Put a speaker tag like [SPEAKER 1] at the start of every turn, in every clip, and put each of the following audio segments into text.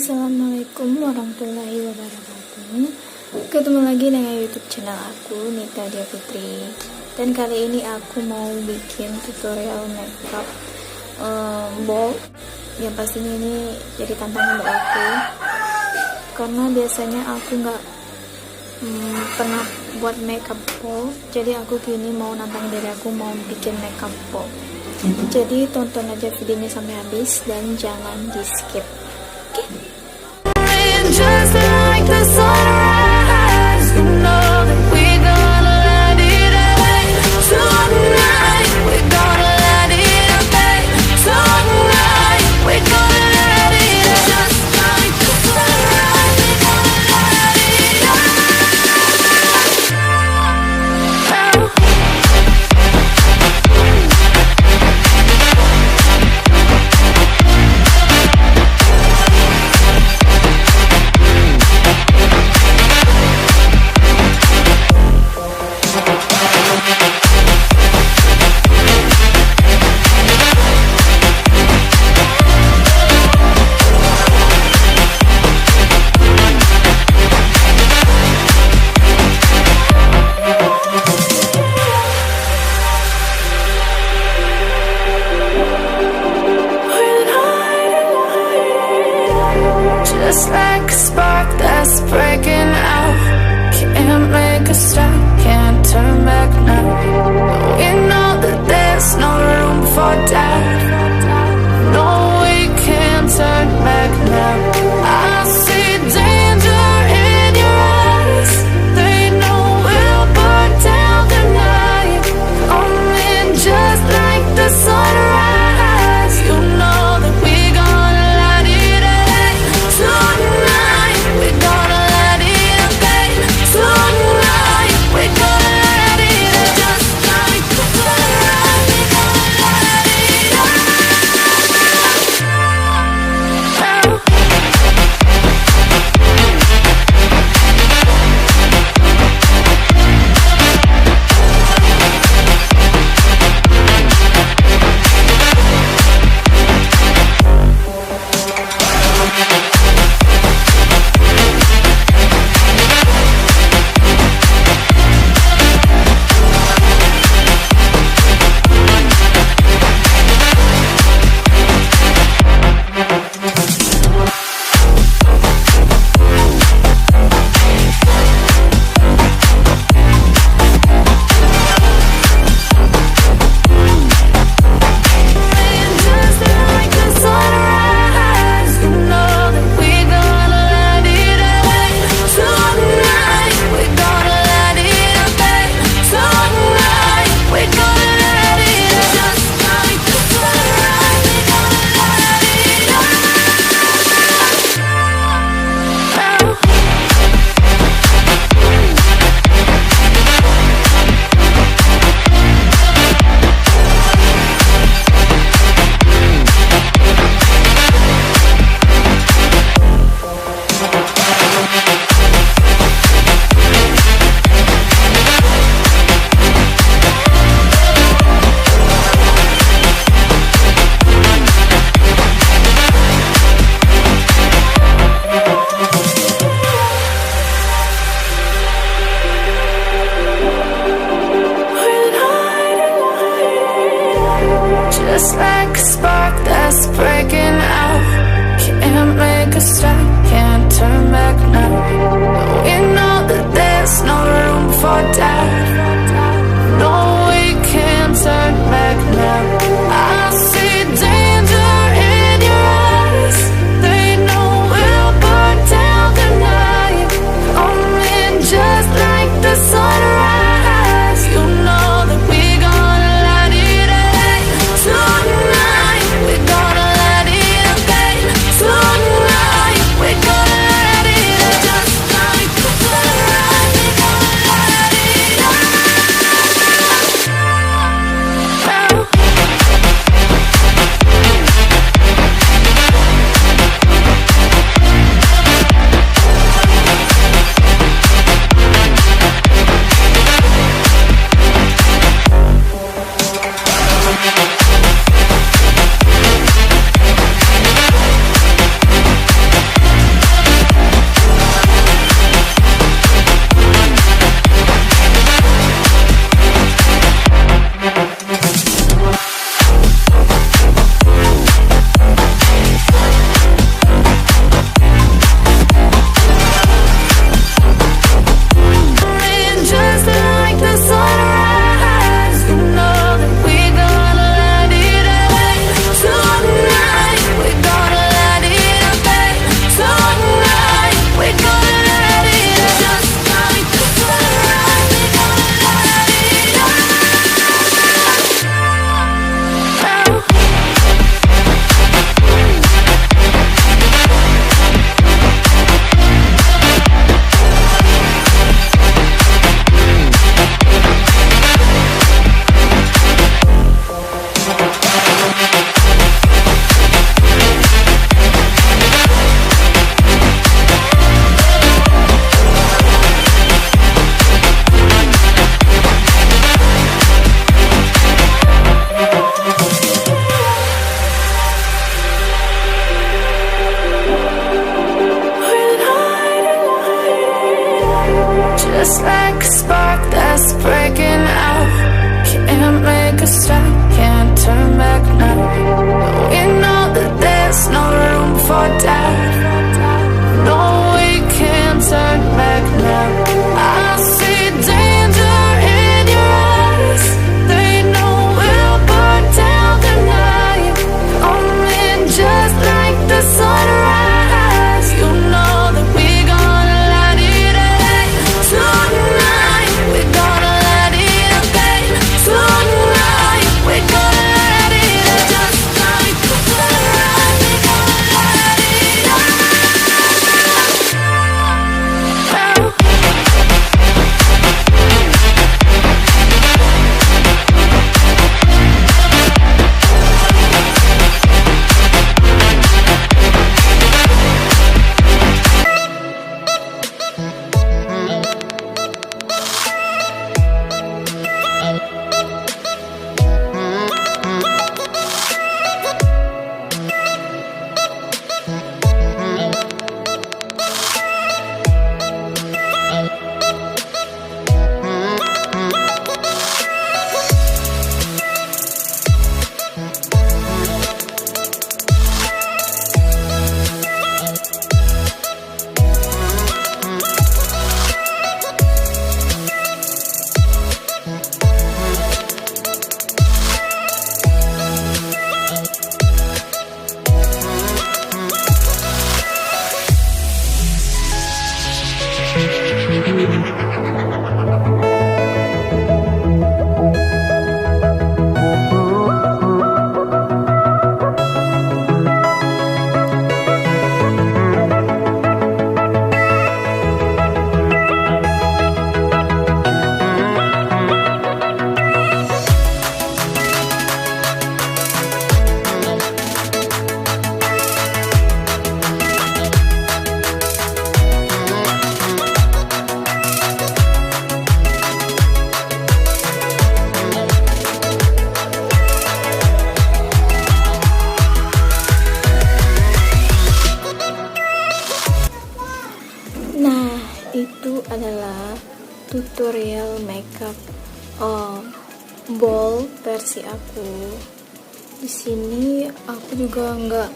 [SPEAKER 1] Assalamualaikum warahmatullahi wabarakatuh. Ketemu lagi dengan YouTube channel aku, Nita Dia Putri. Dan kali ini aku mau bikin tutorial makeup bold. Yang pastinya ini jadi tantangan buat aku, karena biasanya aku nggak pernah buat makeup bold. Jadi aku kini mau nantang diri aku mau bikin makeup bold. Jadi tonton aja videonya sampai habis dan jangan di skip.
[SPEAKER 2] Just like the sunrise, you know that we gonna let it out. Tonight, we gonna let it out. Tonight, we gonna let it out. Just like the sunrise, we gonna let it out. Just like a spark that's breaking out, can't make a stop, can't turn back now. We know that there's no room for doubt. No, we can't turn back now. I see danger in your eyes. They know we'll burn down the night. Coming just like the sunrise. You know that we gonna let it out. Tonight, we gonna let it out. Tonight, we gonna let it out. Just like the sunrise, we gonna let it out. Just like a spark that's breaking out, can't make a stop, can't turn back now. We know that there's no room for doubt. No, we can't turn back now. I see danger in your eyes. They know we'll burn down the night. Coming just like the sunrise. You know that we gonna let it out. Tonight, we gonna let it out. Tonight, we a stop, can't turn back now. We know that there's no room for doubt. No, we can't turn back now. I see danger in your eyes. They know we'll burn down the night. Coming just like the sunrise. You know that we're gonna light it up. Tonight, we're gonna light it up. Tonight, we're gonna light it up. Just like the sunrise, we're gonna light it up.
[SPEAKER 1] Nah, itu adalah tutorial makeup bold versi aku. Di sini aku juga nggak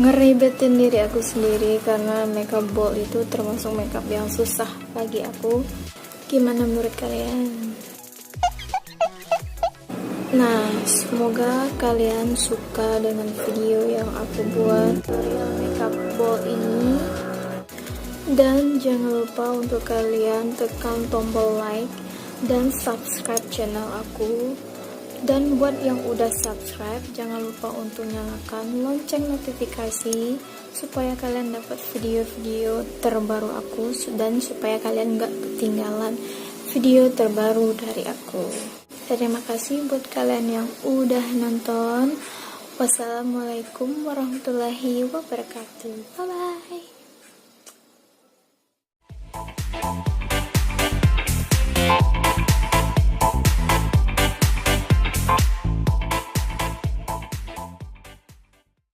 [SPEAKER 1] ngeribetin diri aku sendiri karena makeup bold itu termasuk makeup yang susah bagi aku. Gimana menurut kalian? Nah, semoga kalian suka dengan video yang aku buat tutorial makeup bold ini. Dan jangan lupa untuk kalian tekan tombol like dan subscribe channel aku. Dan buat yang udah subscribe, jangan lupa untuk nyalakan lonceng notifikasi supaya kalian dapat video-video terbaru aku dan supaya kalian gak ketinggalan video terbaru dari aku. Terima kasih buat kalian yang udah nonton. Wassalamualaikum warahmatullahi wabarakatuh. Bye bye.